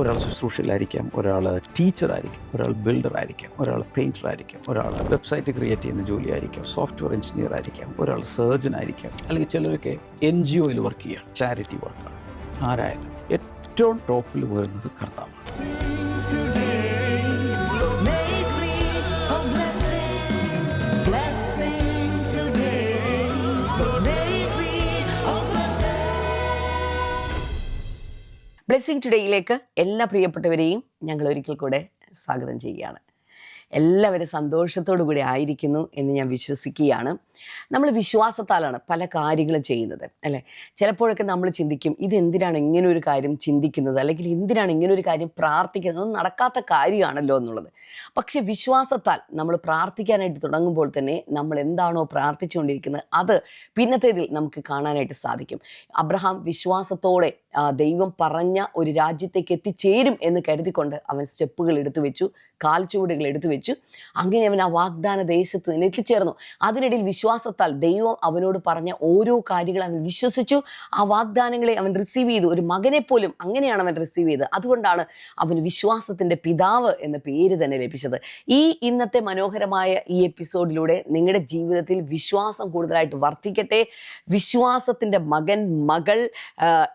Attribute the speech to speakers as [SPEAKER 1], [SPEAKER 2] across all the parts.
[SPEAKER 1] ഒരാൾ ശുശ്രൂഷയിലായിരിക്കാം, ഒരാൾ ടീച്ചറായിരിക്കും, ഒരാൾ ബിൽഡറായിരിക്കാം, ഒരാൾ പെയിൻറ്ററായിരിക്കും, ഒരാൾ വെബ്സൈറ്റ് ക്രിയേറ്റ് ചെയ്യുന്ന ജോലിയായിരിക്കാം, സോഫ്റ്റ്വെയർ എഞ്ചിനീയർ ആയിരിക്കാം, ഒരാൾ സർജൻ ആയിരിക്കാം, അല്ലെങ്കിൽ ചിലരൊക്കെ NGOയിൽ വർക്ക് ചെയ്യുകയാണ്, ചാരിറ്റി വർക്കാണ്. ആരായാലും ഏറ്റവും ടോപ്പിൽ വരുന്നത് കർത്താവാണ്.
[SPEAKER 2] ബ്ലെസ്സിംഗ് ടുഡേയിലേക്ക് എല്ലാ പ്രിയപ്പെട്ടവരെയും ഞങ്ങൾ ഒരിക്കൽ കൂടെ സ്വാഗതം ചെയ്യുകയാണ്. എല്ലാവരും സന്തോഷത്തോടു കൂടി ആയിരിക്കുന്നു എന്ന് ഞാൻ വിശ്വസിക്കുകയാണ്. നമ്മൾ വിശ്വാസത്താലാണ് പല കാര്യങ്ങളും ചെയ്യുന്നത്, അല്ലേ? ചിലപ്പോഴൊക്കെ നമ്മൾ ചിന്തിക്കും, ഇതെന്തിനാണ് ഇങ്ങനെ ഒരു കാര്യം ചിന്തിക്കുന്നത്, അല്ലെങ്കിൽ എന്തിനാണ് ഇങ്ങനെ ഒരു കാര്യം പ്രാർത്ഥിക്കുന്നത്, ഒന്നും നടക്കാത്ത കാര്യമാണല്ലോ എന്നുള്ളത്. പക്ഷെ വിശ്വാസത്താൽ നമ്മൾ പ്രാർത്ഥിക്കാനായിട്ട് തുടങ്ങുമ്പോൾ തന്നെ നമ്മൾ എന്താണോ പ്രാർത്ഥിച്ചുകൊണ്ടിരിക്കുന്നത് അത് പിന്നത്തേതിൽ നമുക്ക് കാണാനായിട്ട് സാധിക്കും. അബ്രഹാം വിശ്വാസത്തോടെ ദൈവം പറഞ്ഞ ഒരു രാജ്യത്തേക്ക് എത്തിച്ചേരും എന്ന് കരുതിക്കൊണ്ട് അവൻ സ്റ്റെപ്പുകൾ എടുത്തു വെച്ചു, കാൽച്ചുവടുകൾ എടുത്തു വെച്ചു. അങ്ങനെ അവൻ ആ വാഗ്ദാന ദേശത്ത് നിന്ന് എത്തിച്ചേർന്നു. അതിനിടയിൽ വിശ്വാസത്താൽ ദൈവം അവനോട് പറഞ്ഞ ഓരോ കാര്യങ്ങളും അവൻ വിശ്വസിച്ചു. ആ വാഗ്ദാനങ്ങളെ അവൻ റിസീവ് ചെയ്തു. ഒരു മകനെ പോലും അങ്ങനെയാണ് അവൻ റിസീവ് ചെയ്തത്. അതുകൊണ്ടാണ് അവന് വിശ്വാസത്തിൻ്റെ പിതാവ് എന്ന പേര് തന്നെ ലഭിച്ചത്. ഈ ഇന്നത്തെ മനോഹരമായ ഈ എപ്പിസോഡിലൂടെ നിങ്ങളുടെ ജീവിതത്തിൽ വിശ്വാസം കൂടുതലായിട്ട് വർദ്ധിക്കട്ടെ. വിശ്വാസത്തിൻ്റെ മകൻ, മകൾ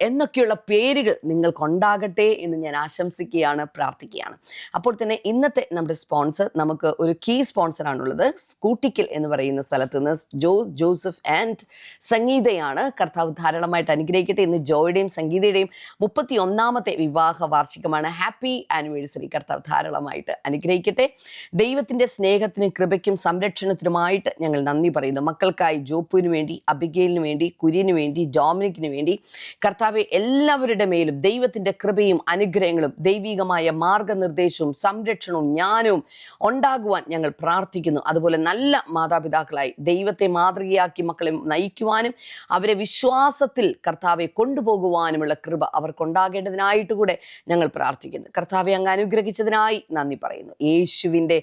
[SPEAKER 2] എന്നൊക്കെയുള്ള പേരുകൾ നിങ്ങൾക്കുണ്ടാകട്ടെ എന്ന് ഞാൻ ആശംസിക്കുകയാണ്, പ്രാർത്ഥിക്കുകയാണ്. അപ്പോൾ തന്നെ ഇന്നത്തെ നമ്മുടെ സ്പോൺസർ, നമുക്ക് ഒരു കീ സ്പോൺസറാണുള്ളത്. സ്കൂട്ടിക്കൽ എന്ന് പറയുന്ന സ്ഥലത്ത് നിന്ന് ജോസഫ് ആൻഡ് സംഗീതയാണ്. കർത്താവ് ധാരാളമായിട്ട് അനുഗ്രഹിക്കട്ടെ. ഇന്ന് ജോയുടെയും സംഗീതയുടെയും 31ാമത്തെ വിവാഹ വാർഷികമാണ്. Happy anniversary. കർത്താവ് ധാരാളമായിട്ട് അനുഗ്രഹിക്കട്ടെ. ദൈവത്തിൻ്റെ സ്നേഹത്തിനും കൃപയ്ക്കും സംരക്ഷണത്തിനുമായിട്ട് ഞങ്ങൾ നന്ദി പറയുന്നു. മക്കൾക്കായി ജോപ്പുവിന് വേണ്ടി, അബിഗേലിന് വേണ്ടി, കുര്യന് വേണ്ടി, ഡോമിനിക്കിന് വേണ്ടി കർത്താവെ എല്ലാവരുടെ മേലും ദൈവത്തിൻ്റെ കൃപയും അനുഗ്രഹങ്ങളും ദൈവികമായ മാർഗനിർദ്ദേശവും സംരക്ഷണവും ജ്ഞാനവും ഉണ്ടാകുവാൻ ഞങ്ങൾ പ്രാർത്ഥിക്കുന്നു. അതുപോലെ നല്ല മാതാപിതാക്കളായി ദൈവത്തെ മാതൃകയാക്കി മക്കളെ നയിക്കുവാനും അവരെ വിശ്വാസത്തിൽ കർത്താവെ കൊണ്ടുപോകുവാനുമുള്ള കൃപ അവർക്കുണ്ടാകേണ്ടതിനായിട്ട് കൂടെ ഞങ്ങൾ പ്രാർത്ഥിക്കുന്നു. കർത്താവെ അങ്ങ് അനുഗ്രഹിച്ചതിനായി നന്ദി പറയുന്നു, യേശുവിൻ്റെ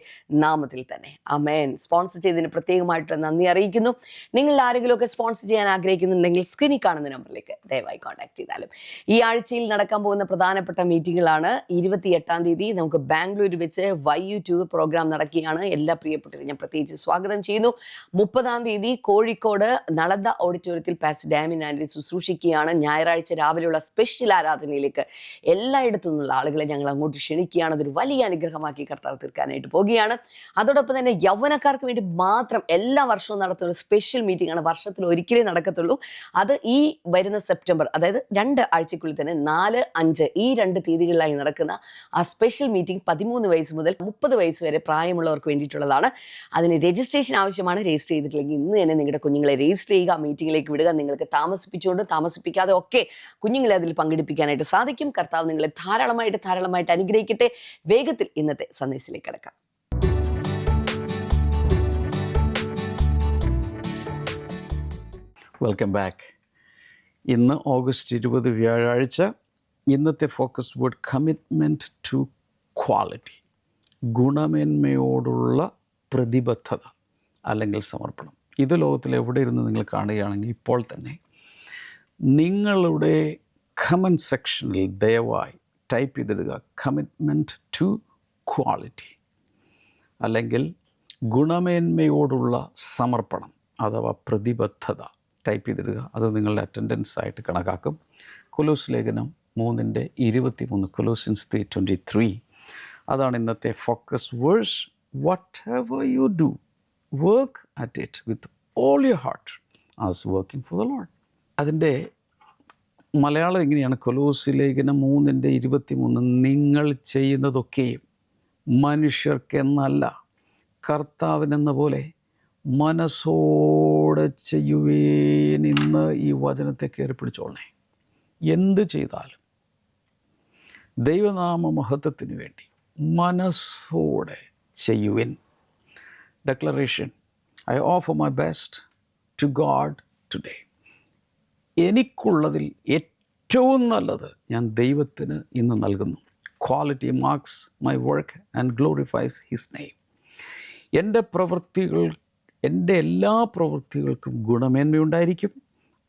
[SPEAKER 2] നാമത്തിൽ തന്നെ ആമേൻ. സ്പോൺസർ ചെയ്തതിന് പ്രത്യേകമായിട്ടുള്ള നന്ദി അറിയിക്കുന്നു. നിങ്ങൾ ആരെങ്കിലുമൊക്കെ സ്പോൺസർ ചെയ്യാൻ ആഗ്രഹിക്കുന്നുണ്ടെങ്കിൽ സ്ക്രീനിൽ കാണുന്ന നമ്പറിലേക്ക് ദയവായി കോൺടാക്ട് ചെയ്താലും. ഈ ആഴ്ചയിൽ നടക്കാൻ പോകുന്ന പ്രധാനപ്പെട്ട മീറ്റിങ്ങുകളാണ്. 28-ാം തീയതി നമുക്ക് ബാംഗ്ലൂർ വെച്ച് YU ടൂർ പ്രോഗ്രാം നടക്കുകയാണ്. എല്ലാ പ്രിയപ്പെട്ടവരും ഞാൻ പ്രത്യേകിച്ച് സ്വാഗതം ചെയ്യുന്നു. 30-ാം തീയതി കോഴിക്കോട് നളന്ദ ഓഡിറ്റോറിയത്തിൽ പാസ്റ്റർ ഡാമിൻ ആൻഡ്രി ശുശ്രൂഷിക്കുകയാണ്. ഞായറാഴ്ച രാവിലെയുള്ള സ്പെഷ്യൽ ആരാധനയിലേക്ക് എല്ലായിടത്തു നിന്നുള്ള ആളുകളെ ഞങ്ങൾ അങ്ങോട്ട് ക്ഷണിക്കുകയാണ്. അതൊരു വലിയ അനുഗ്രഹമാക്കി കർത്താവ് തീർക്കാനായിട്ട് പോവുകയാണ്. അതോടൊപ്പം തന്നെ യൗവനക്കാർക്ക് വേണ്ടി മാത്രം എല്ലാ വർഷവും നടത്തുന്ന ഒരു സ്പെഷ്യൽ മീറ്റിംഗ് ആണ്. വർഷത്തിൽ ഒരിക്കലേ നടക്കത്തുള്ളൂ. അത് ഈ വരുന്ന സെപ്റ്റംബർ, അതായത് 2 ആഴ്ചക്കുള്ളിൽ തന്നെ 4, 5 ഈ 2 തീയതികളിലായി നടക്കുന്ന ആ സ്പെഷ്യൽ മീറ്റിംഗ് 13 വയസ്സ് മുതൽ 30 വയസ്സ് വരെ പ്രായമുള്ളവർക്ക് വേണ്ടിയിട്ടുള്ളതാണ്. അതിന് രജിസ്ട്രേഷൻ ആവശ്യമാണ്. രജിസ്റ്റർ ചെയ്തിട്ടില്ലെങ്കിൽ ഇന്ന് തന്നെ നിങ്ങളുടെ കുഞ്ഞുങ്ങളെ രജിസ്റ്റർ ചെയ്യുക, മീറ്റിങ്ങിലേക്ക് വിടുക. നിങ്ങൾക്ക് താമസിപ്പിച്ചുകൊണ്ട് താമസിപ്പിക്കാതെ ഒക്കെ കുഞ്ഞുങ്ങളെ അതിൽ പങ്കെടുപ്പിക്കാനായിട്ട് സാധിക്കും. കർത്താവ് നിങ്ങളെ ധാരാളമായിട്ട് അനുഗ്രഹിക്കട്ടെ. വേഗത്തിൽ ഇന്നത്തെ സന്ദേശത്തിലേക്ക് കിടക്കാം.
[SPEAKER 1] Welcome back. ഇന്ന് ഓഗസ്റ്റ് 20 വ്യാഴാഴ്ച. ഇന്നത്തെ focus word commitment to quality, ഗുണമേന്മയോടുള്ള പ്രതിബദ്ധത അല്ലെങ്കിൽ സമർപ്പണം. ഇത് ലോകത്തിൽ എവിടെ ഇരുന്ന് നിങ്ങൾ കാണുകയാണെങ്കിൽ ഇപ്പോൾ തന്നെ നിങ്ങളുടെ കമൻറ്റ് സെക്ഷനിൽ ദയവായി ടൈപ്പ് ചെയ്തിടുക കമ്മിറ്റ്മെൻറ്റ് ടു ക്വാളിറ്റി അല്ലെങ്കിൽ ഗുണമേന്മയോടുള്ള സമർപ്പണം അഥവാ പ്രതിബദ്ധത ടൈപ്പ് ചെയ്തിടുക. അത് നിങ്ങളുടെ അറ്റൻഡൻസ് ആയിട്ട് കണക്കാക്കും. കൊലോസ് ലേഖനം 3:23, കൊലോസിയൻസ് 3:23. അതാണ് ഇന്നത്തെ focus verse. Whatever you do, work at it with all your heart as working for the Lord. അതിൻ്റെ മലയാളം എങ്ങനെയാണ്? കൊലോസി ലേഖനം 3:23, നിങ്ങൾ ചെയ്യുന്നതൊക്കെയും മനുഷ്യർക്കെന്നല്ല കർത്താവിനെന്ന പോലെ മനസ്സോടെ ചെയ്യുവേൻ. ഇന്ന് ഈ വചനത്തെ കയറി പിടിച്ചോളണേ. എന്ത് ചെയ്താലും ദൈവനാമ മഹത്വത്തിന് വേണ്ടി മനസ്സോടെ ചെയ്യുവിൻ. Declaration: I offer my best to God today. എനിക്കുള്ളതിൽ ഏറ്റവും നല്ലത് ഞാൻ ദൈവത്തിന് ഇന്ന് നൽകുന്നു. Quality marks my work and glorifies his name. എൻ്റെ എല്ലാ പ്രവൃത്തികൾക്കും ഗുണമേന്മയുണ്ടായിരിക്കും.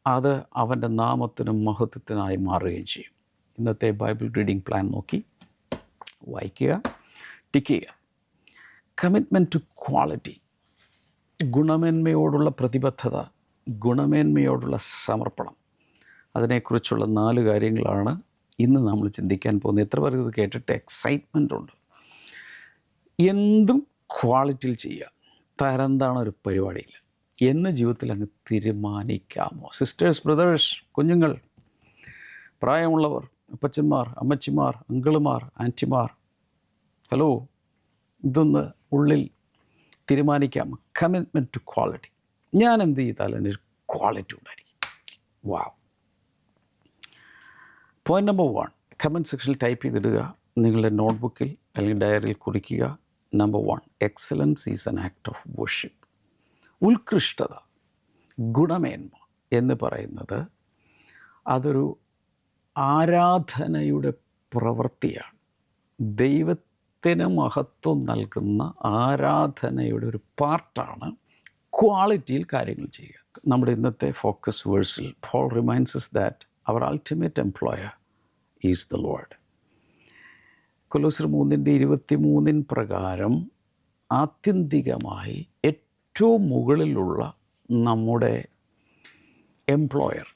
[SPEAKER 1] അത് അവൻ്റെ നാമത്തിനും മഹത്വത്തിനായി മാറുകയും ചെയ്യും. ഇന്നത്തെ ബൈബിൾ റീഡിംഗ് പ്ലാൻ നോക്കി വായിക്കുക, ടിക്ക് ചെയ്യുക. കമ്മിറ്റ്മെൻറ്റ് ടു ക്വാളിറ്റി, ഗുണമേന്മയോടുള്ള പ്രതിബദ്ധത, ഗുണമേന്മയോടുള്ള സമർപ്പണം. അതിനെക്കുറിച്ചുള്ള 4 കാര്യങ്ങളാണ് ഇന്ന് നമ്മൾ ചിന്തിക്കാൻ പോകുന്നത്. എത്ര പേർക്ക് ഇത് കേട്ടിട്ട് എക്സൈറ്റ്മെൻ്റ് ഉണ്ട്? എന്തും ക്വാളിറ്റിയിൽ ചെയ്യുക, തരംതാണ് ഒരു പരിപാടിയില്ല എന്ന് ജീവിതത്തിൽ അങ്ങ് തീരുമാനിക്കാമോ? സിസ്റ്റേഴ്സ്, ബ്രദേഴ്സ്, കുഞ്ഞുങ്ങൾ, പ്രായമുള്ളവർ, അപ്പച്ചന്മാർ, അമ്മച്ചിമാർ, അങ്കിളുമാർ, ആൻറ്റിമാർ, ഹലോ, ഇതൊന്ന് ഉള്ളിൽ തീരുമാനിക്കാം. Commitment to quality. ഞാൻ എന്ത് ചെയ്താലും എൻ്റെ ഒരു ക്വാളിറ്റി ഉണ്ടായിരിക്കും. വാവ്. പോയിൻ്റ് നമ്പർ 1 കമൻറ്റ് സെക്ഷനിൽ ടൈപ്പ് ചെയ്തിടുക, നിങ്ങളുടെ നോട്ട്ബുക്കിൽ അല്ലെങ്കിൽ ഡയറിയിൽ കുറിക്കുക. Number 1, excellence is an act of worship. ഉത്കൃഷ്ടത, ഗുണമേന്മ എന്ന് പറയുന്നത് അതൊരു ആരാധനയുടെ പ്രവൃത്തിയാണ്. ദൈവത്തിന് മഹത്വം നൽകുന്ന ആരാധനയുടെ ഒരു പാർട്ടാണ് ക്വാളിറ്റിയിൽ കാര്യങ്ങൾ ചെയ്യുക. നമ്മുടെ ഇന്നത്തെ ഫോക്കസ് വേഴ്സിൽ Paul reminds us that our ultimate employer is the Lord. കൊലോസ്യർ 3:23 പ്രകാരം ആത്യന്തികമായി ഏറ്റവും മുകളിലുള്ള നമ്മുടെ എംപ്ലോയർ,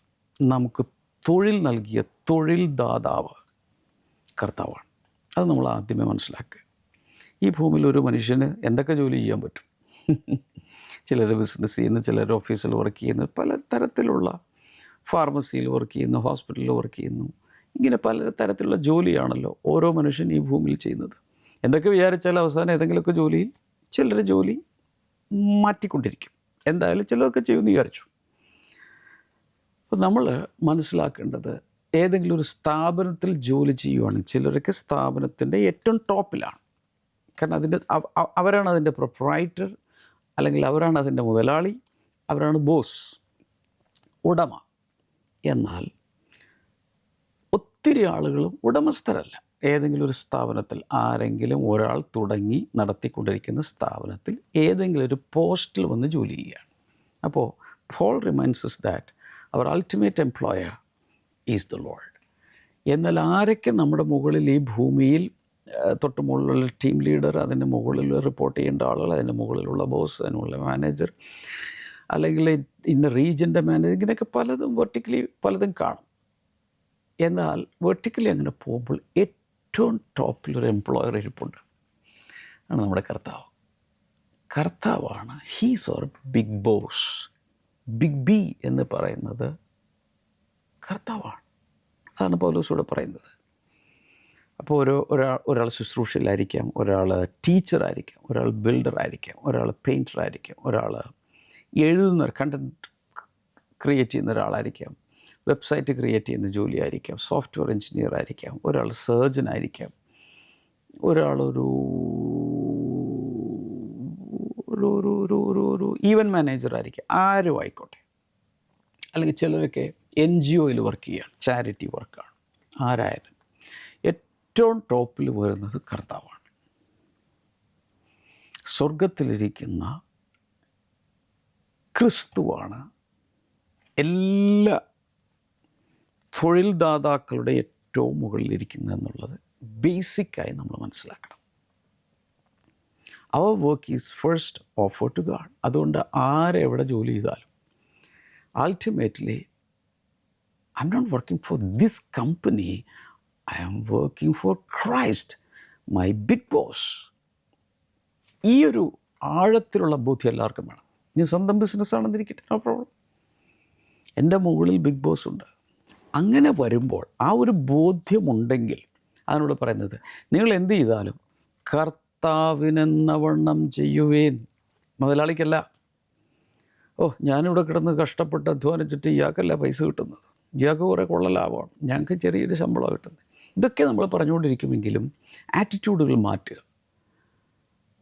[SPEAKER 1] നമുക്ക് തൊഴിൽ നൽകിയ തൊഴിൽ ദാതാവ് കർത്താവാണ്. അത് നമ്മൾ ആദ്യമേ മനസ്സിലാക്കുക. ഈ ഭൂമിയിൽ ഒരു മനുഷ്യന് എന്തൊക്കെ ജോലി ചെയ്യാൻ പറ്റും? ചിലർ ബിസിനസ് ചെയ്യുന്നു, ചിലർ ഓഫീസിൽ വർക്ക് ചെയ്യുന്നു, പല തരത്തിലുള്ള ഫാർമസിയിൽ വർക്ക് ചെയ്യുന്നു, ഹോസ്പിറ്റലിൽ വർക്ക് ചെയ്യുന്നു. ഇങ്ങനെ പല തരത്തിലുള്ള ജോലിയാണല്ലോ ഓരോ മനുഷ്യൻ ഈ ഭൂമിയിൽ ചെയ്യുന്നത്. എന്തൊക്കെ വിചാരിച്ചാൽ അവസാനം ഏതെങ്കിലുമൊക്കെ ജോലിയിൽ ചിലർ ജോലി മാറ്റിക്കൊണ്ടിരിക്കും. എന്തായാലും ചിലതൊക്കെ ചെയ്യുമെന്ന് വിചാരിച്ചു. അപ്പോൾ നമ്മൾ മനസ്സിലാക്കേണ്ടത്, ഏതെങ്കിലും ഒരു സ്ഥാപനത്തിൽ ജോലി ചെയ്യുവാണെങ്കിൽ ചിലരൊക്കെ സ്ഥാപനത്തിൻ്റെ ഏറ്റവും ടോപ്പിലാണ്. കാരണം അവരാണ് അതിൻ്റെ പ്രൊപ്രൈറ്റർ, അല്ലെങ്കിൽ അവരാണ് അതിൻ്റെ മുതലാളി, അവരാണ് ബോസ്, ഉടമ. എന്നാൽ ഒത്തിരി ആളുകളും ഉടമസ്ഥരല്ല. ഏതെങ്കിലും ഒരു സ്ഥാപനത്തിൽ ആരെങ്കിലും ഒരാൾ തുടങ്ങി നടത്തിക്കൊണ്ടിരിക്കുന്ന സ്ഥാപനത്തിൽ ഏതെങ്കിലും ഒരു പോസ്റ്റിൽ വന്ന് ജോലി ചെയ്യുകയാണ്. അപ്പോൾ Paul reminds us that our ultimate employer is the Lord. എന്നാൽ ആരൊക്കെ നമ്മുടെ മുകളിൽ ഈ ഭൂമിയിൽ തൊട്ട് മുകളിലുള്ള ടീം ലീഡർ, അതിൻ്റെ മുകളിൽ റിപ്പോർട്ട് ചെയ്യേണ്ട ആളുകൾ, അതിൻ്റെ മുകളിലുള്ള ബോസ്, അതിനുള്ള മാനേജർ, അല്ലെങ്കിൽ ഇന്ന റീജിയൻ്റെ മാനേജർ, ഇങ്ങനെയൊക്കെ പലതും വെർട്ടിക്കലി പലതും കാണും. എന്നാൽ വെർട്ടിക്കലി അങ്ങനെ പോകുമ്പോൾ ഏറ്റവും ടോപ്പിലൊരു എംപ്ലോയർ ഇരിപ്പുണ്ട്, ആണ് നമ്മുടെ കർത്താവ്. കർത്താവാണ് he's our big boss. Big B എന്ന് പറയുന്നത് കർത്താവാണ്. അതാണ് പൗലോസ് പറയുന്നത്. അപ്പോൾ ഒരാൾ ശുശ്രൂഷയിലായിരിക്കാം, ഒരാൾ ടീച്ചറായിരിക്കാം, ഒരാൾ ബിൽഡറായിരിക്കാം, ഒരാൾ പെയിൻറ്ററായിരിക്കാം, ഒരാൾ എഴുതുന്ന കണ്ടൻറ്റ് ക്രിയേറ്റ് ചെയ്യുന്ന ഒരാളായിരിക്കാം, വെബ്സൈറ്റ് ക്രിയേറ്റ് ചെയ്യുന്ന ജോലിയായിരിക്കാം, സോഫ്റ്റ്വെയർ എഞ്ചിനീയർ ആയിരിക്കാം, ഒരാൾ സർജൻ ആയിരിക്കാം, ഒരാളൊരു ഈവൻറ്റ് മാനേജർ ആയിരിക്കാം, ആരും ആയിക്കോട്ടെ. അല്ലെങ്കിൽ ചിലരൊക്കെ NGOയിൽ വർക്ക് ചെയ്യുകയാണ്, ചാരിറ്റി വർക്കാണ്. ആരായാലും ഏറ്റവും ടോപ്പിൽ വരുന്നത് കർത്താവാണ്. സ്വർഗത്തിലിരിക്കുന്ന ക്രിസ്തുവാണ് എല്ലാ തൊഴിൽദാതാക്കളുടെ ഏറ്റവും മുകളിലിരിക്കുന്നത് എന്നുള്ളത് ബേസിക്കായി നമ്മൾ മനസ്സിലാക്കണം. അവർ work is first offer to God. അതുകൊണ്ട് ആരെവിടെ ജോലി ചെയ്താലും ultimately I am not working for this company, I am working for Christ, my big boss. ഈ ഒരു ആഴത്തിലുള്ള ബോധ്യം എല്ലാവർക്കും വേണം. ഇനി സ്വന്തം ബിസിനസ്സാണെന്നിരിക്കട്ടെ, നോ പ്രോബ്ലം, എൻ്റെ മുകളിൽ ബിഗ് ബോസ് ഉണ്ട്. അങ്ങനെ വരുമ്പോൾ ആ ഒരു ബോധ്യമുണ്ടെങ്കിൽ, അതിനോട് പറയുന്നത്, നിങ്ങൾ എന്ത് ചെയ്താലും കർത്താവിനെന്നവണ്ണം ചെയ്യുവേൻ, മുതലാളിക്കല്ല. ഞാനിവിടെ കിടന്ന് കഷ്ടപ്പെട്ട് അധ്വാനിച്ചിട്ട് ഇയാൾക്കല്ല പൈസ കിട്ടുന്നത്, ഇയാൾക്ക് കുറേ കൊള്ള ലാഭമാണ്, ഞങ്ങൾക്ക് ചെറിയൊരു ശമ്പളമാണ് കിട്ടുന്നത്. ഇതൊക്കെ നമ്മൾ പറഞ്ഞുകൊണ്ടിരിക്കുമെങ്കിലും ആറ്റിറ്റ്യൂഡുകൾ മാറ്റുക.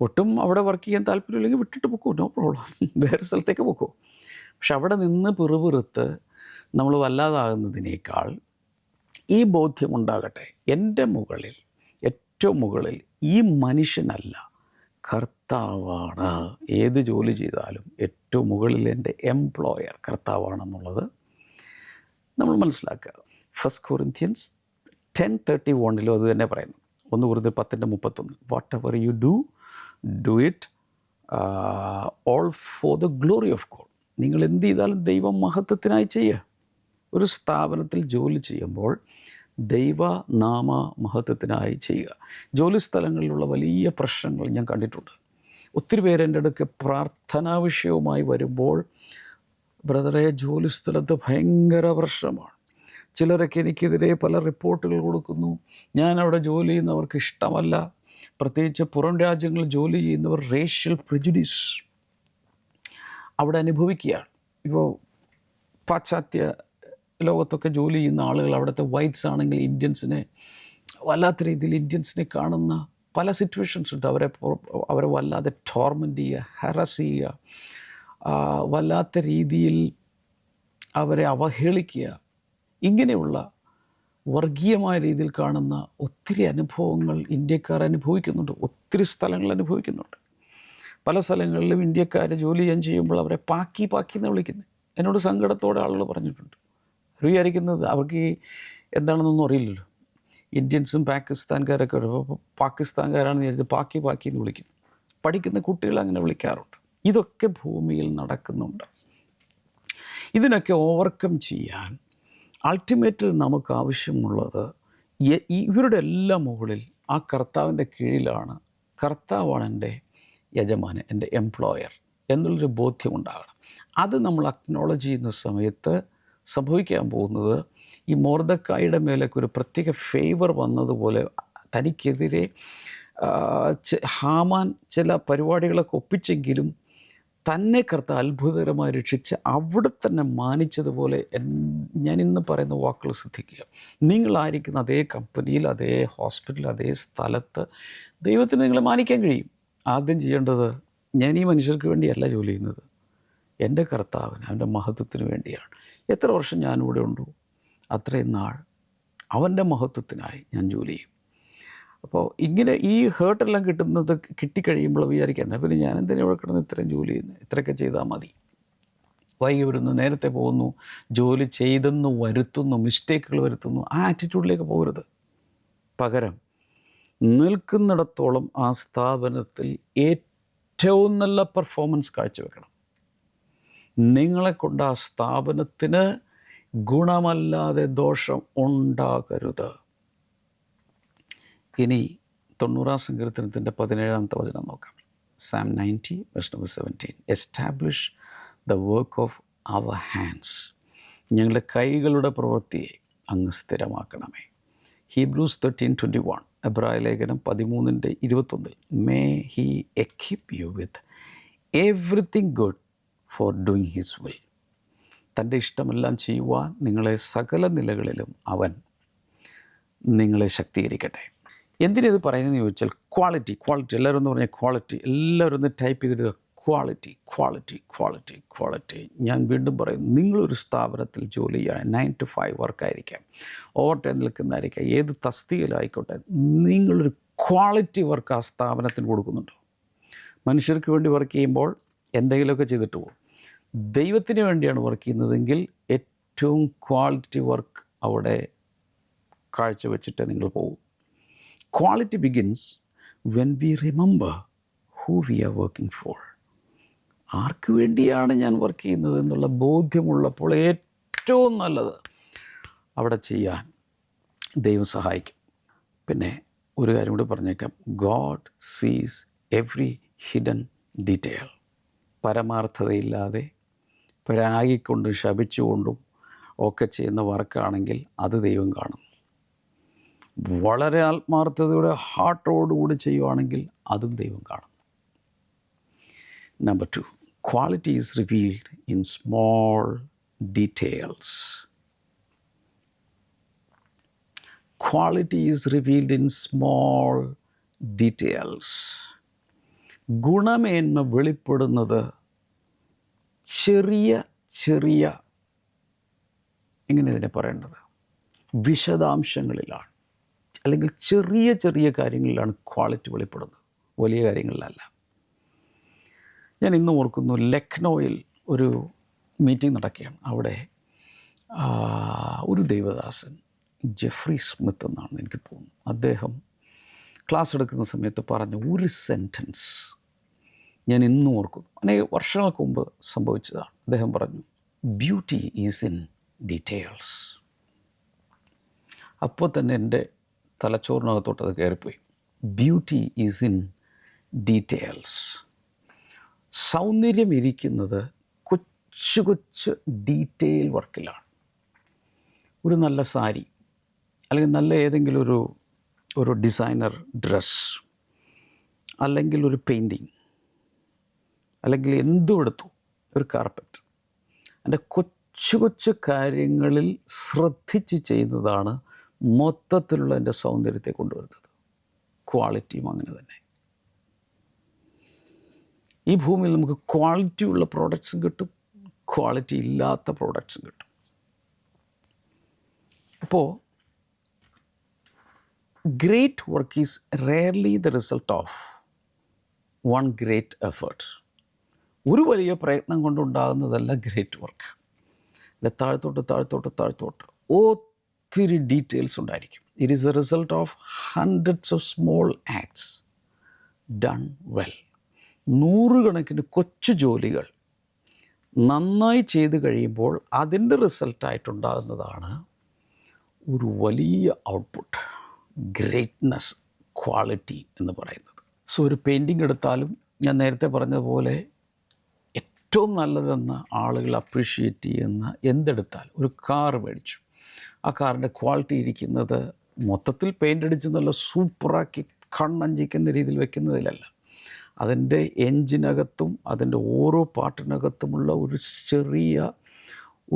[SPEAKER 1] ഒട്ടും അവിടെ വർക്ക് ചെയ്യാൻ താല്പര്യമില്ലെങ്കിൽ വിട്ടിട്ട് പോക്കോ, നോ പ്രോബ്ലം, വേറെ സ്ഥലത്തേക്ക് പോക്കോ. പക്ഷെ അവിടെ നിന്ന് പിറുപിറുത്ത് നമ്മൾ വല്ലാതാകുന്നതിനേക്കാൾ ഈ ബോധ്യമുണ്ടാകട്ടെ, എൻ്റെ മുകളിൽ, ഏറ്റവും മുകളിൽ ഈ മനുഷ്യനല്ല, കർത്താവാണ്. ഏത് ജോലി ചെയ്താലും ഏറ്റവും മുകളിൽ എൻ്റെ എംപ്ലോയർ കർത്താവാണെന്നുള്ളത് നമ്മൾ മനസ്സിലാക്കുക. 1 Corinthians 10:31 അത് തന്നെ പറയുന്നു, 1 കൊരിന്ത്യർ 10:31. What ever you do it all for the glory of God. നിങ്ങൾ എന്ത് ചെയ്താലും ദൈവ മഹത്വത്തിനായി ചെയ്യുക. ഒരു സ്ഥാപനത്തിൽ ജോലി ചെയ്യുമ്പോൾ ദൈവനാമ മഹത്വത്തിനായി ചെയ്യുക. ജോലി സ്ഥലങ്ങളിലുള്ള വലിയ പ്രശ്നങ്ങൾ ഞാൻ കണ്ടിട്ടുണ്ട്. ഒത്തിരി പേര് എൻ്റെ അടുക്ക് പ്രാർത്ഥനാ വിഷയവുമായി വരുമ്പോൾ, ബ്രദറെ ജോലി സ്ഥലത്ത് ഭയങ്കര പ്രശ്നമാണ്, ചിലരൊക്കെ എനിക്കെതിരെ പല റിപ്പോർട്ടുകൾ കൊടുക്കുന്നു, ഞാൻ അവിടെ ജോലി ചെയ്യുന്നവർക്ക് ഇഷ്ടമല്ല, പ്രത്യേകിച്ച് പുറം രാജ്യങ്ങളിൽ ജോലി ചെയ്യുന്നവർ റേഷ്യൽ പ്രിജുഡീസ് അവിടെ അനുഭവിക്കുകയാണ്. ഇപ്പോൾ പാശ്ചാത്യ ലോകത്തൊക്കെ ജോലി ചെയ്യുന്ന ആളുകൾ, അവിടുത്തെ വൈറ്റ്സ് ആണെങ്കിൽ ഇന്ത്യൻസിനെ വല്ലാത്ത രീതിയിൽ ഇന്ത്യൻസിനെ കാണുന്ന പല സിറ്റുവേഷൻസ് ഉണ്ട്. അവരെ വല്ലാതെ ടോർമെൻ്റ് ചെയ്യുക, ഹറാസ് ചെയ്യുക, വല്ലാത്ത രീതിയിൽ അവരെ അവഹേളിക്കുക, ഇങ്ങനെയുള്ള വർഗീയമായ രീതിയിൽ കാണുന്ന ഒത്തിരി അനുഭവങ്ങൾ ഇന്ത്യക്കാർ അനുഭവിക്കുന്നുണ്ട്. ഒത്തിരി സ്ഥലങ്ങൾ അനുഭവിക്കുന്നുണ്ട്. പല സ്ഥലങ്ങളിലും ഇന്ത്യക്കാർ ജോലി ചെയ്യുമ്പോൾ അവരെ പാക്കി എന്ന് വിളിക്കുന്നത് എന്നോട് സങ്കടത്തോടെ ആളുകൾ പറഞ്ഞിട്ടുണ്ട്. വിചാരിക്കുന്നത് അവർക്ക് എന്താണെന്നൊന്നും അറിയില്ലല്ലോ. ഇന്ത്യൻസും പാകിസ്ഥാൻകാരൊക്കെ പാകിസ്ഥാൻകാരാണെന്ന് വിചാരിച്ച് പാക്കി എന്ന് വിളിക്കുന്നു. പഠിക്കുന്ന കുട്ടികൾ അങ്ങനെ വിളിക്കാറുണ്ട്. ഇതൊക്കെ ഭൂമിയിൽ നടക്കുന്നുണ്ട്. ഇതിനൊക്കെ ഓവർകം ചെയ്യാൻ അൾട്ടിമേറ്റിൽ നമുക്ക് ആവശ്യമുള്ളത് ഇവരുടെ എല്ലാം മുകളിൽ ആ കർത്താവിൻ്റെ കീഴിലാണ്, കർത്താവാണ് എൻ്റെ യജമാനൻ, എൻ്റെ എംപ്ലോയർ എന്നുള്ളൊരു ബോധ്യമുണ്ടാകണം. അത് നമ്മൾ അക്നോളജ് ചെയ്യുന്ന സമയത്ത് സംഭവിക്കാൻ പോകുന്നത്, ഈ മൊർദെഖായിയുടെ മേലേക്ക് ഒരു പ്രത്യേക ഫേവർ വന്നതുപോലെ തനിക്കെതിരെ ഹാമാൻ ചില പരിപാടികളൊക്കെ ഒപ്പിച്ചെങ്കിലും തന്നെ കർത്താവ് അത്ഭുതകരമായി രക്ഷിച്ച് അവിടെ തന്നെ മാനിച്ചതുപോലെ ഞാൻ ഇന്ന് പറയുന്ന വാക്കുകൾ ശ്രദ്ധിക്കുക. നിങ്ങളായിരിക്കുന്ന അതേ കമ്പനിയിൽ, അതേ ഹോസ്പിറ്റലിൽ, അതേ സ്ഥലത്ത് ദൈവത്തിന് നിങ്ങളെ മാനിക്കാൻ കഴിയും. ആദ്യം ചെയ്യേണ്ടത്, ഞാൻ ഈ മനുഷ്യർക്ക് വേണ്ടിയല്ല ജോലി ചെയ്യുന്നത്, എൻ്റെ കർത്താവിന്, അവൻ്റെ മഹത്വത്തിന് വേണ്ടിയാണ്. എത്ര വർഷം ഞാനിവിടെ ഉണ്ടോ അത്രയും നാൾ അവൻ്റെ മഹത്വത്തിനായി ഞാൻ ജോലി ചെയ്യും. അപ്പോൾ ഇങ്ങനെ ഈ ഹേർട്ടെല്ലാം കിട്ടിക്കഴിയുമ്പോൾ വിചാരിക്കുക, എന്നാൽ പിന്നെ ഞാൻ എന്തിനാ ഇവിടെ കിടന്ന് ഇത്രയും ജോലി ചെയ്യുന്നത്, ഇത്രയൊക്കെ ചെയ്താൽ മതി. വൈകി വരുന്നു, നേരത്തെ പോകുന്നു, ജോലി ചെയ്തെന്ന് വരുത്തുന്നു, മിസ്റ്റേക്കുകൾ വരുത്തുന്നു, ആ ആറ്റിറ്റ്യൂഡിലേക്ക് പോകരുത്. പകരം നിൽക്കുന്നിടത്തോളം ആ സ്ഥാപനത്തിൽ ഏറ്റവും നല്ല പെർഫോമൻസ് കാഴ്ചവെക്കണം. നിങ്ങളെക്കൊണ്ട് ആ സ്ഥാപനത്തിന് ഗുണമല്ലാതെ ദോഷം ഉണ്ടാകരുത്. ഇനി 90-ാം സങ്കീർത്തനത്തിൻ്റെ 17-ാമത്തെ വചനം നോക്കാം. Psalm 90:17. Establish the work of our hands. ഞങ്ങളുടെ കൈകളുടെ പ്രവൃത്തിയെ അങ്ങ് സ്ഥിരമാക്കണമേ. Hebrews 13:21. എബ്രായ ലേഖനം 13:21. May he equip you with everything good for doing his will. തൻ്റെ ഇഷ്ടമെല്ലാം ചെയ്യുവാൻ നിങ്ങളെ സകല നിലകളിലും അവൻ നിങ്ങളെ ശക്തീകരിക്കട്ടെ. എന്തിനത് പറയുന്നതെന്ന് ചോദിച്ചാൽ, ക്വാളിറ്റി. എല്ലാവരും എന്ന് പറഞ്ഞാൽ ക്വാളിറ്റി. എല്ലാവരും ഒന്ന് ടൈപ്പ് ചെയ്തിട്ട് ക്വാളിറ്റി. ഞാൻ വീണ്ടും പറയും, നിങ്ങളൊരു സ്ഥാപനത്തിൽ ജോലി ചെയ്യാൻ 9 to 5 വർക്കായിരിക്കാം, ഓവർ ടൈം നിൽക്കുന്നതായിരിക്കാം, ഏത് തസ്തികയിലായിക്കോട്ടെ, നിങ്ങളൊരു ക്വാളിറ്റി വർക്ക് ആ സ്ഥാപനത്തിന് കൊടുക്കുന്നുണ്ടോ? മനുഷ്യർക്ക് വേണ്ടി വർക്ക് ചെയ്യുമ്പോൾ എന്തെങ്കിലുമൊക്കെ ചെയ്തിട്ട് പോകും. ദൈവത്തിന് വേണ്ടിയാണ് വർക്ക് ചെയ്യുന്നതെങ്കിൽ ഏറ്റവും ക്വാളിറ്റി വർക്ക് അവിടെ കാഴ്ചവെച്ചിട്ട് നിങ്ങൾ പോകും. Quality begins when we remember who we are working for. ആർക്ക് വേണ്ടിയാണ് ഞാൻ വർക്ക് ചെയ്യുന്നത് എന്നുള്ള ബോധ്യമുള്ളപ്പോൾ ഏറ്റവും നല്ലത് അവിടെ ചെയ്യാൻ ദൈവം സഹായിക്കും. പിന്നെ ഒരു കാര്യം കൂടി പറഞ്ഞേക്കാം, ഗോഡ് സീസ് എവ്രി ഹിഡൻ ഡീറ്റെയിൽ. പരമാർത്ഥതയില്ലാതെ പരാഗിക്കൊണ്ടും ശപിച്ചുകൊണ്ടും ഒക്കെ ചെയ്യുന്ന വർക്കാണെങ്കിൽ അത് ദൈവം കാണും. വളരെ ആത്മാർത്ഥതയുടെ ഹാർട്ടോടുകൂടി ചെയ്യുവാണെങ്കിൽ അതും ദൈവം കാണും. Number 2, quality is revealed in small details. Quality is revealed in small details. ഗുണമേന്മ വെളിപ്പെടുന്നത് ചെറിയ എങ്ങനെ ഇതിനെ പറയേണ്ടത്, വിശദാംശങ്ങളിലാണ്, അല്ലെങ്കിൽ ചെറിയ കാര്യങ്ങളിലാണ് ക്വാളിറ്റി വെളിപ്പെടുന്നത്, വലിയ കാര്യങ്ങളിലല്ല. ഞാൻ ഇന്നും ഓർക്കുന്നു, ലക്നൗവിൽ ഒരു മീറ്റിംഗ് നടക്കുകയാണ്. അവിടെ ഒരു ദൈവദാസൻ, ജെഫ്രി സ്മിത്ത് എന്നാണ് എനിക്ക് തോന്നുന്നു, അദ്ദേഹം ക്ലാസ് എടുക്കുന്ന സമയത്ത് പറഞ്ഞ ഒരു സെൻറ്റൻസ് ഞാൻ ഇന്നും ഓർക്കുന്നു. അനേക വർഷങ്ങൾക്ക് മുമ്പ് സംഭവിച്ചതാണ്. അദ്ദേഹം പറഞ്ഞു, ബ്യൂട്ടി ഈസ് ഇൻ ഡീറ്റെയിൽസ്. അപ്പോൾ തന്നെ എൻ്റെ തലച്ചോറിനകത്തോട്ട് അത് കയറിപ്പോയി. Beauty is in details. സൗന്ദര്യം ഇരിക്കുന്നത് കൊച്ചു കൊച്ചു ഡീറ്റെയിൽ വർക്കിലാണ്. ഒരു നല്ല സാരി, അല്ലെങ്കിൽ നല്ല ഏതെങ്കിലും ഒരു ഡിസൈനർ ഡ്രസ്സ്, അല്ലെങ്കിൽ ഒരു പെയിൻറ്റിങ്, അല്ലെങ്കിൽ എന്തും എടുത്തു, ഒരു കാർപ്പറ്റ്, അതിൻ്റെ കൊച്ചു കൊച്ചു കാര്യങ്ങളിൽ ശ്രദ്ധിച്ച് ചെയ്യുന്നതാണ് മൊത്തത്തിലുള്ള എൻ്റെ സൗന്ദര്യത്തെ കൊണ്ടുവരുന്നത്. ക്വാളിറ്റിയും അങ്ങനെ തന്നെ. ഈ ഭൂമിയിൽ നമുക്ക് ക്വാളിറ്റിയുള്ള പ്രോഡക്ട്സും കിട്ടും, ക്വാളിറ്റി ഇല്ലാത്ത പ്രോഡക്ട്സും കിട്ടും. അപ്പോൾ great work is rarely the result of one great effort. ഒരു വലിയ പ്രയത്നം കൊണ്ടുണ്ടാകുന്നതല്ല ഗ്രേറ്റ് വർക്ക്. അല്ല, താഴ്ത്തോട്ട് ഒത്തിരി ഡീറ്റെയിൽസ് ഉണ്ടായിരിക്കും. It is A result of hundreds of small acts done well. നൂറുകണക്കിന് കൊച്ചു ജോലികൾ നന്നായി ചെയ്ത് കഴിയുമ്പോൾ അതിൻ്റെ റിസൾട്ടായിട്ടുണ്ടാകുന്നതാണ് ഒരു വലിയ ഔട്ട്പുട്ട്, ഗ്രേറ്റ്നെസ്, ക്വാളിറ്റി എന്ന് പറയുന്നത്. സോ ഒരു പെയിൻറ്റിങ് എടുത്താലും ഞാൻ നേരത്തെ പറഞ്ഞതുപോലെ ഏറ്റവും നല്ലതെന്ന് ആളുകൾ അപ്രീഷിയേറ്റ് ചെയ്യുന്ന എന്തെടുത്താലും, ഒരു കാർ മേടിച്ചു, ആ കാറിൻ്റെ ക്വാളിറ്റി ഇരിക്കുന്നത് മൊത്തത്തിൽ പെയിൻ്റ് അടിച്ച് നല്ല സൂപ്പറാക്കി കണ്ണഞ്ചിക്കുന്ന രീതിയിൽ വെക്കുന്നതിലല്ല, അതിൻ്റെ എൻജിനകത്തും അതിൻ്റെ ഓരോ പാർട്ടിനകത്തുമുള്ള ഒരു ചെറിയ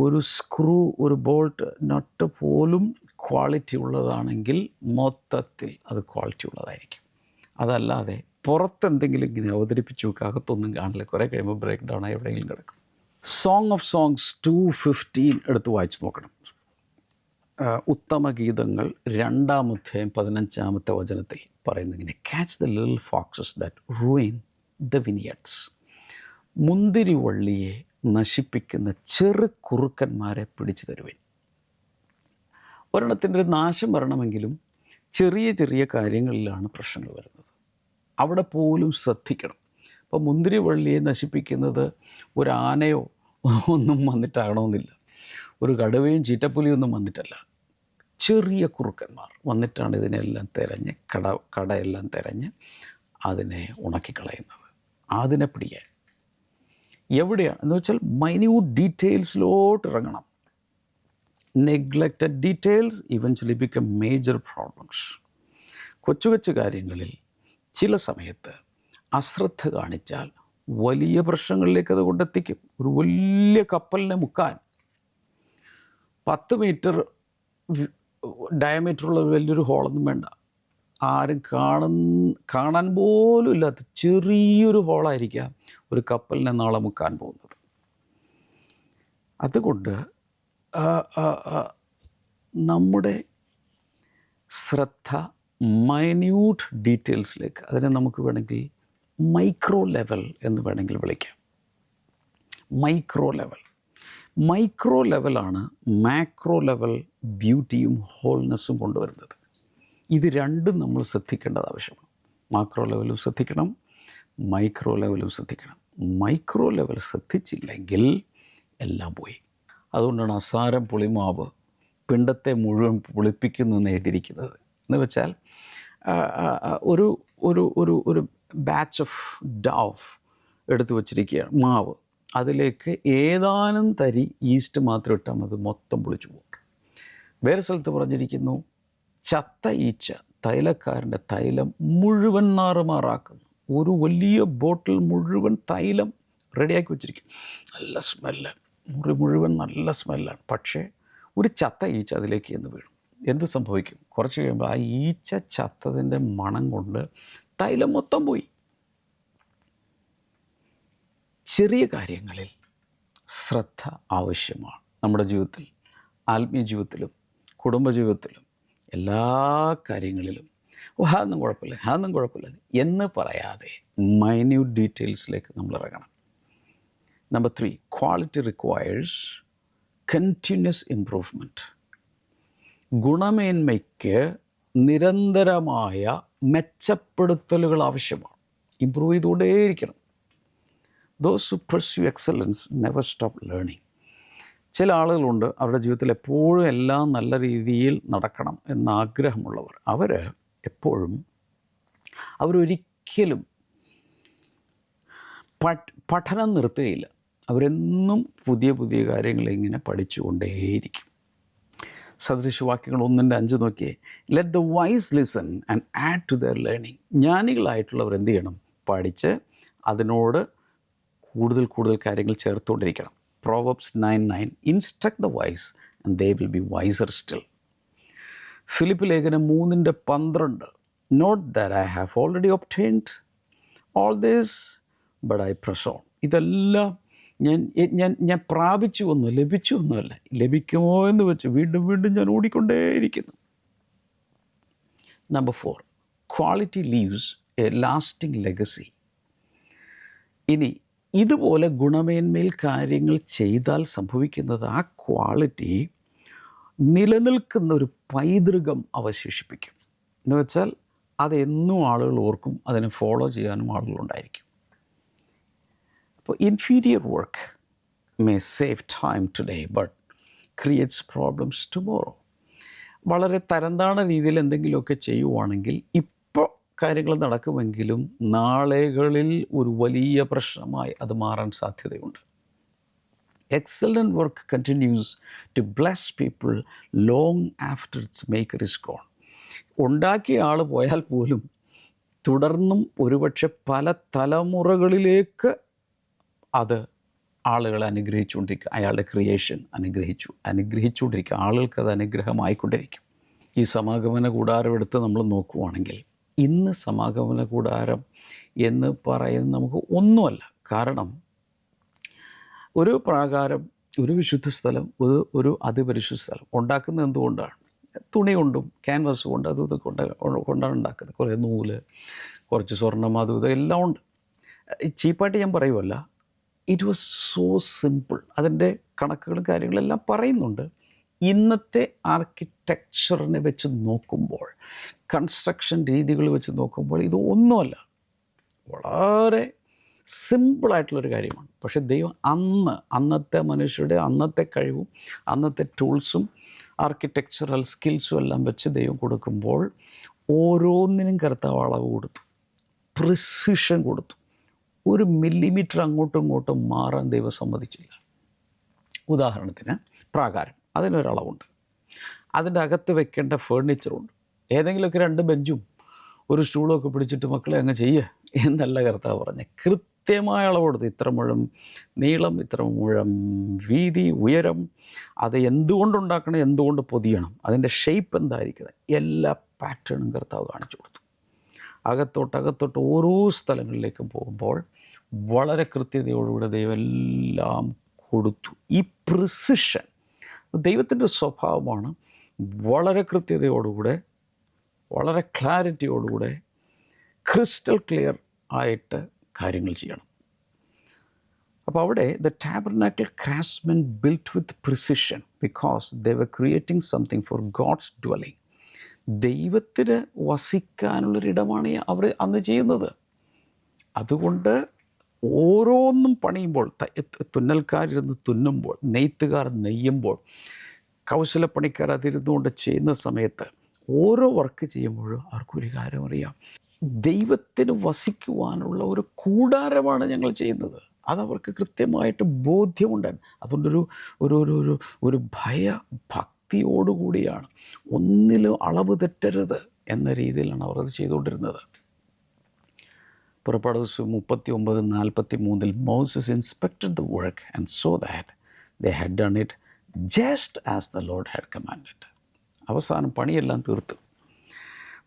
[SPEAKER 1] ഒരു സ്ക്രൂ, ഒരു ബോൾട്ട്, നട്ട് പോലും ക്വാളിറ്റി ഉള്ളതാണെങ്കിൽ മൊത്തത്തിൽ അത് ക്വാളിറ്റി ഉള്ളതായിരിക്കും. അതല്ലാതെ പുറത്തെന്തെങ്കിലും ഇങ്ങനെ അവതരിപ്പിച്ചു വെക്കുക, അകത്തൊന്നും കാണില്ല, കുറേ കഴിയുമ്പോൾ ബ്രേക്ക് ഡൗൺ ആയി എവിടെയെങ്കിലും കിടക്കും. സോങ് ഓഫ് സോങ്സ് 2:15 എടുത്ത് വായിച്ച് നോക്കണം. ഉത്തമഗീതങ്ങൾ 2-ാം അധ്യായം 15-ാമത്തെ വചനത്തിൽ പറയുന്നിങ്ങനെ, catch the little foxes that ruin the vineyards. മുന്തിരിവള്ളിയെ നശിപ്പിക്കുന്ന ചെറു കുറുക്കന്മാരെ പിടിച്ചു തരുവിൻ. ഒരെണ്ണത്തിൻ്റെ ഒരു നാശം വരണമെങ്കിലും ചെറിയ ചെറിയ കാര്യങ്ങളിലാണ് പ്രശ്നങ്ങൾ വരുന്നത്. അവിടെ പോലും ശ്രദ്ധിക്കണം. അപ്പോൾ മുന്തിരിവള്ളിയെ നശിപ്പിക്കുന്നത് ഒരു ആനയോ ഒന്നും വന്നിട്ടാകണമെന്നില്ല, ഒരു കടുവയും ചീറ്റപ്പുലിയൊന്നും വന്നിട്ടല്ല. ചെറിയ കുറുക്കന്മാർ വന്നിട്ടാണ് ഇതിനെല്ലാം തിരഞ്ഞ് കടയെല്ലാം തിരഞ്ഞ് അതിനെ ഉണക്കിക്കളയുന്നത്. അതിനെ പിടിക്കാൻ എവിടെയാണ് എന്ന് വെച്ചാൽ മൈന്യൂട്ട് ഡീറ്റെയിൽസിലോട്ട് ഇറങ്ങണം. Neglected details eventually become major problems. കൊച്ചു കൊച്ചു കാര്യങ്ങളിൽ ചില സമയത്ത് അശ്രദ്ധ കാണിച്ചാൽ വലിയ പ്രശ്നങ്ങളിലേക്ക് അത് കൊണ്ടെത്തിക്കും. ഒരു വലിയ കപ്പലിനെ മുക്കാൻ 10 മീറ്റർ ഡയമീറ്ററുള്ള വലിയൊരു ഹോളൊന്നും വേണ്ട. ആരും കാണാൻ പോലും ഇല്ലാത്ത ചെറിയൊരു ഹോളായിരിക്കാം ഒരു കപ്പലിനെ നാളെ മുക്കാൻ പോകുന്നത്. അതുകൊണ്ട് നമ്മുടെ ശ്രദ്ധ മൈന്യൂട്ട് ഡീറ്റെയിൽസിലേക്ക്, അതിനെ നമുക്ക് വേണമെങ്കിൽ മൈക്രോ ലെവൽ എന്ന് വേണമെങ്കിൽ വിളിക്കാം. മൈക്രോ ലെവലാണ് മാക്രോ ലെവൽ ബ്യൂട്ടിയും ഹോൾനെസ്സും കൊണ്ടുവരുന്നത്. ഇത് രണ്ടും നമ്മൾ ശ്രദ്ധിക്കേണ്ടത് ആവശ്യമാണ്. മാക്രോ ലെവലും ശ്രദ്ധിക്കണം, മൈക്രോ ലെവലും ശ്രദ്ധിക്കണം. മൈക്രോ ലെവൽ ശ്രദ്ധിച്ചില്ലെങ്കിൽ എല്ലാം പോയി. അതുകൊണ്ടാണ് അസാരം പുളിമാവ് പിണ്ടത്തെ മുഴുവൻ പുളിപ്പിക്കുന്നു എന്ന് എഴുതിയിരിക്കുന്നത്. എന്ന് വെച്ചാൽ ഒരു ഒരു ഒരു ഒരു ബാച്ച് ഓഫ് ഡവ് എടുത്തു വച്ചിരിക്കുകയാണ്, മാവ്. അതിലേക്ക് ഏതാനും തരി ഈസ്റ്റ് മാത്രം ഇട്ടാൽ മതി, മൊത്തം പൊളിച്ചു പോകും. വേറെ സ്ഥലത്ത് പറഞ്ഞിരിക്കുന്നു, ചത്ത ഈച്ച തൈലക്കാരൻ്റെ തൈലം മുഴുവൻ നാറുമാറാക്കുന്നു. ഒരു വലിയ ബോട്ടിൽ മുഴുവൻ തൈലം റെഡിയാക്കി വെച്ചിരിക്കും. നല്ല സ്മെല്ല്, മുറി മുഴുവൻ നല്ല സ്മെല്ലാണ്. പക്ഷേ ഒരു ചത്ത ഈച്ച അതിലേക്ക് എന്ന് വീണു. എന്ത് സംഭവിക്കും? കുറച്ച് കഴിയുമ്പോൾ ആ ഈച്ച ചത്തതിൻ്റെ മണം കൊണ്ട് തൈലം മൊത്തം പോയി. ചെറിയ കാര്യങ്ങളിൽ ശ്രദ്ധ ആവശ്യമാണ്. നമ്മുടെ ജീവിതത്തിൽ, ആത്മീയ ജീവിതത്തിലും കുടുംബജീവിതത്തിലും എല്ലാ കാര്യങ്ങളിലും അതൊന്നും കുഴപ്പമില്ല എന്ന് പറയാതെ മൈന്യൂട്ട് ഡീറ്റെയിൽസിലേക്ക് നമ്മൾ ഇറങ്ങണം. Number 3, quality requires continuous improvement. ഗുണമേന്മയ്ക്ക് നിരന്തരമായ മെച്ചപ്പെടുത്തലുകൾ ആവശ്യമാണ്. ഇമ്പ്രൂവ് ചെയ്തുകൊണ്ടേയിരിക്കണം. Those who pursue excellence never stop learning. ചില ആളുകളുണ്ട്, അവരുടെ ജീവിതത്തിൽ എപ്പോഴും എല്ലാം നല്ല രീതിയിൽ നടക്കണം എന്നാഗ്രഹമുള്ളവർ. അവരൊരിക്കലും പഠനം നിർത്തുകയില്ല. അവരെന്നും പുതിയ പുതിയ കാര്യങ്ങൾ ഇങ്ങനെ പഠിച്ചുകൊണ്ടേയിരിക്കും. സദൃശവാക്യങ്ങൾ 1:5 നോക്കിയേ. Let the wise listen and add to their learning. ജ്ഞാനികളായിട്ടുള്ളവർ എന്ത് ചെയ്യണം? പഠിച്ച് അതിനോട് കൂടുതൽ കൂടുതൽ കാര്യങ്ങൾ ചേർത്തുകൊണ്ടിരിക്കണം. Proverbs 9:9 instruct the wise and they will be wiser still. Philip ലേഖനം 3:12 not that I have already obtained all this but I press on. ഇതെല്ലാം ഞാൻ പ്രാപിച്ചു ഒന്നും ലഭിച്ചു ഒന്നുമല്ല, ലഭിക്കുമോ എന്ന് വെച്ച് വീണ്ടും വീണ്ടും ഞാൻ ഓടിക്കൊണ്ടേയിരിക്കുന്നു. Number 4, quality leaves a lasting legacy. ഇനി ഇതുപോലെ ഗുണമേന്മയിൽ കാര്യങ്ങൾ ചെയ്താൽ സംഭവിക്കുന്നത്, ആ ക്വാളിറ്റി നിലനിൽക്കുന്ന ഒരു പൈതൃകം അവശേഷിപ്പിക്കും. എന്ന് വെച്ചാൽ അതെന്നും ആളുകൾ ഓർക്കും, അതിനെ ഫോളോ ചെയ്യാനും ആളുകളുണ്ടായിരിക്കും. അപ്പോൾ inferior work may save time today but creates problems tomorrow. വളരെ തരംതാണ രീതിയിൽ എന്തെങ്കിലുമൊക്കെ ചെയ്യുവാണെങ്കിൽ ഇപ്പോൾ കാര്യങ്ങൾ നടക്കുമെങ്കിലും നാളുകളിൽ ഒരു വലിയ പ്രശ്നമായി അത് മാറാൻ സാധ്യതയുണ്ട്. Excellent work continues to bless people long after its maker is gone. ഉണ്ടാക്കിയ ആൾ പോയാൽ പോലും തുടർന്നും ഒരുപക്ഷെ പല തലമുറകളിലേക്ക് അത് ആളുകളെ അനുഗ്രഹിച്ചുകൊണ്ടിരിക്കുക. അയാളുടെ ക്രിയേഷൻ അനുഗ്രഹിച്ചുകൊണ്ടിരിക്കുക. ആളുകൾക്കത് അനുഗ്രഹമായിക്കൊണ്ടിരിക്കും. ഈ സമാഗമന കൂടാരം എടുത്ത് നമ്മൾ നോക്കുവാണെങ്കിൽ ഇന്ന് സമാഗമന കൂടാരം എന്ന് പറയുന്നത് നമുക്ക് ഒന്നുമല്ല. കാരണം ഒരു പ്രാകാരം, ഒരു വിശുദ്ധ സ്ഥലം, ഒരു അതിപരിശുദ്ധ സ്ഥലം ഉണ്ടാക്കുന്നത് എന്തുകൊണ്ടാണ്? തുണി കൊണ്ടും ക്യാൻവാസ് കൊണ്ട് അതും ഇതൊക്കെ കൊണ്ടാണ് ഉണ്ടാക്കുന്നത്. കുറേ നൂല്, കുറച്ച് സ്വർണ്ണം, അതും ഇതും എല്ലാം ഉണ്ട്. ചീപ്പായിട്ട് ഞാൻ പറയുമല്ല, ഇറ്റ് വാസ് സോ സിമ്പിൾ. അതിൻ്റെ കണക്കുകളും കാര്യങ്ങളെല്ലാം പറയുന്നുണ്ട്. ഇന്നത്തെ ആർക്കിടെക്ചറിനെ വെച്ച് നോക്കുമ്പോൾ, കൺസ്ട്രക്ഷൻ രീതികൾ വെച്ച് നോക്കുമ്പോൾ ഇത് ഒന്നുമല്ല, വളരെ സിമ്പിളായിട്ടുള്ളൊരു കാര്യമാണ്. പക്ഷേ ദൈവം അന്നത്തെ മനുഷ്യരുടെ അന്നത്തെ കഴിവും അന്നത്തെ ടൂൾസും ആർക്കിടെക്ചറൽ സ്കിൽസും എല്ലാം വെച്ച് ദൈവം കൊടുക്കുമ്പോൾ ഓരോന്നിനും കർത്താവ് അളവ് കൊടുത്തു, പ്രിസിഷൻ കൊടുത്തു. ഒരു മില്ലിമീറ്റർ അങ്ങോട്ടും ഇങ്ങോട്ടും മാറാൻ ദൈവം സമ്മതിച്ചില്ല. ഉദാഹരണത്തിന് പ്രാകാരം, അതിനൊരളവുണ്ട്. അതിൻ്റെ അകത്ത് വെക്കേണ്ട ഫേർണിച്ചറുണ്ട്. ഏതെങ്കിലുമൊക്കെ 2 ബെഞ്ചും ഒരു സ്റ്റൂളും ഒക്കെ പിടിച്ചിട്ട് മക്കളെ അങ്ങ് ചെയ്യുക എന്നല്ല കർത്താവ് പറഞ്ഞ്. കൃത്യമായ അളവ് കൊടുത്ത്, ഇത്ര മുഴം നീളം, ഇത്ര മുഴം വീതി, ഉയരം, അത് എന്തുകൊണ്ടുണ്ടാക്കണം, എന്തുകൊണ്ട് പൊതിയണം, അതിൻ്റെ ഷേപ്പ് എന്തായിരിക്കണം, എല്ലാ പാറ്റേണും കർത്താവ് കാണിച്ചു കൊടുത്തു. അകത്തോട്ട് ഓരോ സ്ഥലങ്ങളിലേക്കും പോകുമ്പോൾ വളരെ കൃത്യതയോടുകൂടെ ദൈവം എല്ലാം കൊടുത്തു. ഈ പ്രിസിഷൻ ദൈവത്തിൻ്റെ സ്വഭാവമാണ്. വളരെ കൃത്യതയോടുകൂടെ, വളരെ ക്ലാരിറ്റിയോടുകൂടെ, ക്രിസ്റ്റൽ ക്ലിയർ ആയിട്ട് കാര്യങ്ങൾ ചെയ്യണം. അപ്പോൾ അവിടെ the tabernacle craftsmen built with precision because they were creating something for God's dwelling. ദൈവത്തിന് വസിക്കാനുള്ളൊരിടമാണ് അവർ അന്ന് ചെയ്യുന്നത്. അതുകൊണ്ട് ഓരോന്നും പണിയുമ്പോൾ, തുന്നൽക്കാരിരുന്ന് തുന്നുമ്പോൾ, നെയ്ത്തുകാർ നെയ്യുമ്പോൾ, കൗശലപ്പണിക്കാർ അതിരുന്നുകൊണ്ട് ചെയ്യുന്ന സമയത്ത്, ഓരോ വർക്ക് ചെയ്യുമ്പോഴും അവർക്കൊരു കാര്യം അറിയാം, ദൈവത്തിന് വസിക്കുവാനുള്ള ഒരു കൂടാരമാണ് ഞങ്ങൾ ചെയ്യുന്നത്. അതവർക്ക് കൃത്യമായിട്ട് ബോധ്യമുണ്ടായിരുന്നു. അതുകൊണ്ടൊരു ഒരു ഒരു ഒരു ഭക്തിയോടുകൂടിയാണ്, ഒന്നിലും അളവ് തെറ്റരുത് എന്ന രീതിയിലാണ് അവർ അത് ചെയ്തുകൊണ്ടിരുന്നത്. പുറപ്പാട് 39:43 Moses inspected the work and saw that they had done it just as the Lord had commanded. അവസാനം പണിയെല്ലാം തീർത്തു.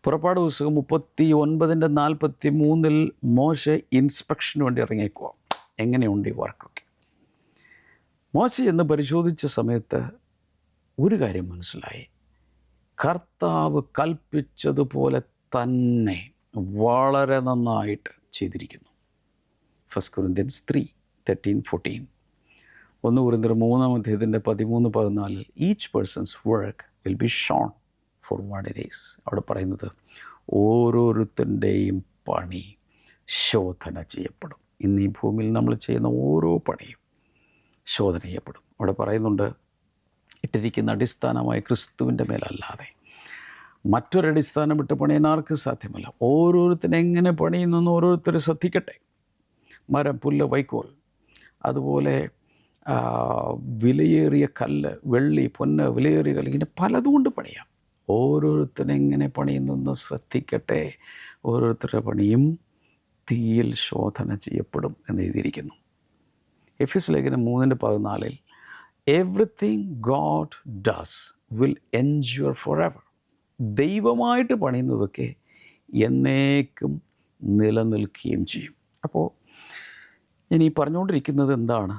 [SPEAKER 1] പുറപ്പാട് 39:43 മോശെ ഇൻസ്പെക്ഷന് വേണ്ടി ഇറങ്ങിയേക്കുക. എങ്ങനെയുണ്ട് ഈ വർക്കൊക്കെ? മോശെ എന്ന് പരിശോധിച്ച സമയത്ത് ഒരു കാര്യം മനസ്സിലായി, കർത്താവ് കൽപ്പിച്ചതുപോലെ തന്നെ വളരെ നന്നായിട്ട് ചെയ്തിരിക്കുന്നു. 1 Corinthians 3:13-14, 1 Corinthians 3:13-14 each person's work will be shown for what it is. അവിടെ പറയുന്നത് ഓരോരുത്തരുടെയും പണി ശോധന ചെയ്യപ്പെടും. ഇന്ന് ഈ ഭൂമിയിൽ നമ്മൾ ചെയ്യുന്ന ഓരോ പണിയും ശോധന ചെയ്യപ്പെടും. അവിടെ പറയുന്നുണ്ട്, ഇട്ടിരിക്കുന്ന അടിസ്ഥാനമായ ക്രിസ്തുവിൻ്റെ മേലല്ലാതെ മറ്റൊരടിസ്ഥാനം വിട്ട് പണിയാൻ ആർക്കും സാധ്യമല്ല. ഓരോരുത്തരും എങ്ങനെ പണിയുന്നെന്ന് ഓരോരുത്തർ ശ്രദ്ധിക്കട്ടെ. മരം, പുല്ല്, വൈക്കോൽ, അതുപോലെ വിലയേറിയ കല്ല്, വെള്ളി, പൊന്ന്, വിലയേറിയ കല്ല്, ഇങ്ങനെ പലതുകൊണ്ട് പണിയാം. ഓരോരുത്തരും എങ്ങനെ പണിയുന്നെന്ന് ശ്രദ്ധിക്കട്ടെ. ഓരോരുത്തരുടെ പണിയും തീയിൽ ശോധന ചെയ്യപ്പെടും എന്ന് എഴുതിയിരിക്കുന്നു. എഫെസ്യ ലേഖനം 3:14 everything God does will endure for ever. ദൈവമായിട്ട് പണിയുന്നതൊക്കെ എന്നേക്കും നിലനിൽക്കുകയും ചെയ്യും. അപ്പോൾ ഞാൻ ഈ പറഞ്ഞുകൊണ്ടിരിക്കുന്നത് എന്താണ്?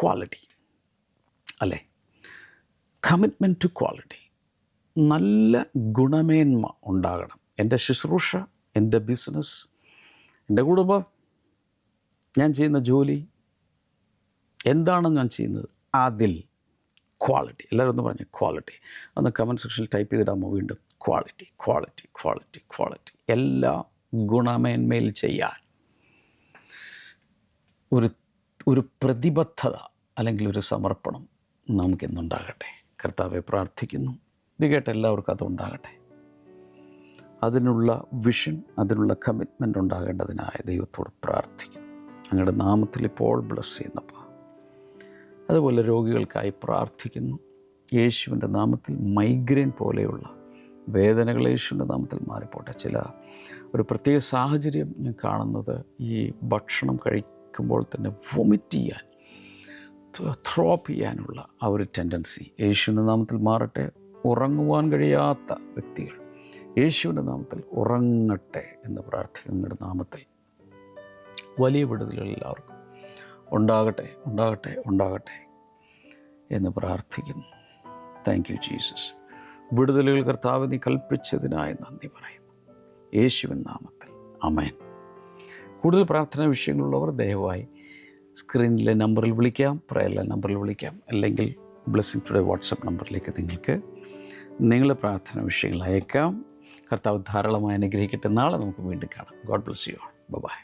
[SPEAKER 1] ക്വാളിറ്റി അല്ലേ? Commitment to quality. നല്ല ഗുണമേന്മ ഉണ്ടാകണം. എൻ്റെ ശുശ്രൂഷ, എൻ്റെ ബിസിനസ്, എൻ്റെ കുടുംബം, ഞാൻ ചെയ്യുന്ന ജോലി, എന്താണ് ഞാൻ ചെയ്യുന്നത്, അതിൽ ക്വാളിറ്റി. എല്ലാവരും ഒന്ന് പറഞ്ഞ് ക്വാളിറ്റി. ഒന്ന് കമൻറ്റ് സെക്ഷനിൽ ടൈപ്പ് ചെയ്തിടാമോ വീണ്ടും? Quality, quality, quality, quality. എല്ലാ ഗുണമേന്മയിൽ ചെയ്യാൻ ഒരു പ്രതിബദ്ധത അല്ലെങ്കിൽ ഒരു സമർപ്പണം നമുക്കിന്നുണ്ടാകട്ടെ. കർത്താവെ പ്രാർത്ഥിക്കുന്നു, ഇത് കേട്ട എല്ലാവർക്കും അതുണ്ടാകട്ടെ. അതിനുള്ള വിഷൻ, അതിനുള്ള കമ്മിറ്റ്മെൻ്റ് ഉണ്ടാകേണ്ടതിനായ ദൈവത്തോട് പ്രാർത്ഥിക്കുന്നു. അങ്ങയുടെ നാമത്തിൽ ഇപ്പോൾ ബ്ലസ് ചെയ്യുന്നപ്പോൾ, അതുപോലെ രോഗികൾക്കായി പ്രാർത്ഥിക്കുന്നു. യേശുവിൻ്റെ നാമത്തിൽ മൈഗ്രെയിൻ പോലെയുള്ള വേദനകൾ യേശുവിൻ്റെ നാമത്തിൽ മാറിപ്പോട്ടെ. ഒരു പ്രത്യേക സാഹചര്യം ഞാൻ കാണുന്നത്, ഈ ഭക്ഷണം കഴിക്കുമ്പോൾ തന്നെ വൊമിറ്റ് ചെയ്യാൻ, ത്രോ അപ്പ് ചെയ്യാനുള്ള ആ ഒരു ടെൻഡൻസി യേശുവിൻ്റെ നാമത്തിൽ മാറട്ടെ. ഉറങ്ങുവാൻ കഴിയാത്ത വ്യക്തികൾ യേശുവിൻ്റെ നാമത്തിൽ ഉറങ്ങട്ടെ എന്ന് പ്രാർത്ഥിക്കുന്നതിൻ്റെ നാമത്തിൽ വലിയ വിടുതലുകൾ എല്ലാവർക്കും ഉണ്ടാകട്ടെ, ഉണ്ടാകട്ടെ, ഉണ്ടാകട്ടെ എന്ന് പ്രാർത്ഥിക്കുന്നു. Thank you Jesus. വിടുതലുകൾ കർത്താവ് നീ കൽപ്പിച്ചതിനായി നന്ദി പറയുന്നു, യേശുവിൻ നാമത്തിൽ ആമേൻ. കൂടുതൽ പ്രാർത്ഥനാ വിഷയങ്ങളുള്ളവർ ദയവായി സ്ക്രീനിലെ നമ്പറിൽ വിളിക്കാം, പ്രയറിലെ നമ്പറിൽ വിളിക്കാം, അല്ലെങ്കിൽ ബ്ലെസ്സിംഗ് ടുഡേ വാട്സപ്പ് നമ്പറിലേക്ക് നിങ്ങൾക്ക് നിങ്ങളുടെ പ്രാർത്ഥനാ വിഷയങ്ങൾ അയക്കാം. കർത്താവ് ധാരാളമായി അനുഗ്രഹിക്കട്ടെ. നാളെ നമുക്ക് വീണ്ടും കാണാം. God bless you all. By.